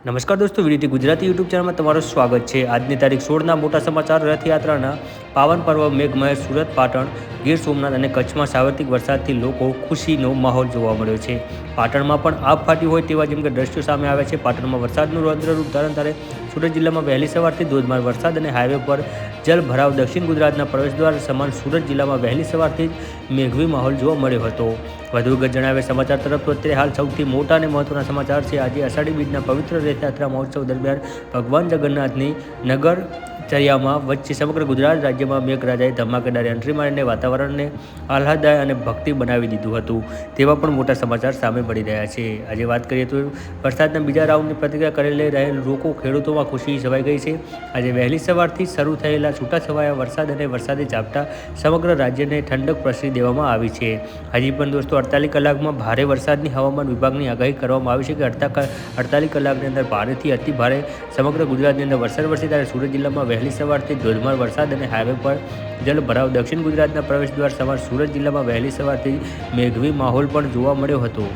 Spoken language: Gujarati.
નમસ્કાર દોસ્તો, વીડીટી ગુજરાતી યુટ્યુબ ચેનલમાં તમારું સ્વાગત છે। આજની તારીખ 16ના મોટા સમાચાર। રથયાત્રાના પાવન પર્વ મેઘમહેર સુરત, પાટણ, ગીર સોમનાથ અને કચ્છમાં સાર્વત્રિક વરસાદથી લોકો ખુશીનો માહોલ જોવા મળ્યો છે। પાટણમાં પણ આભ ફાટ્યું હોય તેવા જેમ કે દ્રશ્યો સામે આવ્યા છે। પાટણમાં વરસાદનું રૌદ્ર રૂપ ધારણ કરે સુરત જિલ્લામાં વહેલી સવારથી ધોધમાર વરસાદ અને હાઈવે પર જલભરાવ। દક્ષિણ ગુજરાતના પ્રવેશદ્વાર સમાન સુરત જિલ્લામાં વહેલી સવારથી જ મેઘવી માહોલ જોવા મળ્યો હતો। વધુ વિગત જણાવ્યા સમાચાર તરફ તો અત્યારે હાલ સૌથી મોટા અને મહત્વના સમાચાર છે। આજે અષાઢી બીજના પવિત્ર રથયાત્રા મહોત્સવ દરમિયાન ભગવાન જગન્નાથની નગરચર્યામાં વચ્ચે સમગ્ર ગુજરાત રાજ્યમાં મેઘરાજાએ ધમાકેદાર એન્ટ્રી મારીને વાતાવરણને આહલાદદાયક અને ભક્તિ બનાવી દીધું હતું। તેવા પણ મોટા સમાચાર સામે મળી રહ્યા છે। આજે વાત કરીએ તો વરસાદના બીજા રાઉન્ડની પ્રતિક્રિયા કરી રહેલ લોકો ખેડૂતોમાં ખુશી છવાઈ ગઈ છે। આજે વહેલી સવારથી શરૂ થયેલા છૂટાછવાયા વરસાદ અને વરસાદી ઝાપટા સમગ્ર રાજ્યને ઠંડક પ્રસરી દેવામાં આવી છે। હજી પણ દોસ્તો 48 કલાકમાં ભારે વરસાદની હવામાન વિભાગની આગાહી કરવામાં આવી છે કે 48 કલાકની અંદર ભારેથી અતિ ભારે સમગ્ર ગુજરાતની અંદર વરસાદ વરસે। ત્યારે સુરત જિલ્લામાં વહેલી સવારથી ધોધમાર વરસાદ અને હાઈવે પર જલભરાવ। દક્ષિણ ગુજરાતના પ્રવેશદ્વાર સમાન સુરત જિલ્લામાં વહેલી સવારથી મેઘવી માહોલ પણ જોવા મળ્યો હતો।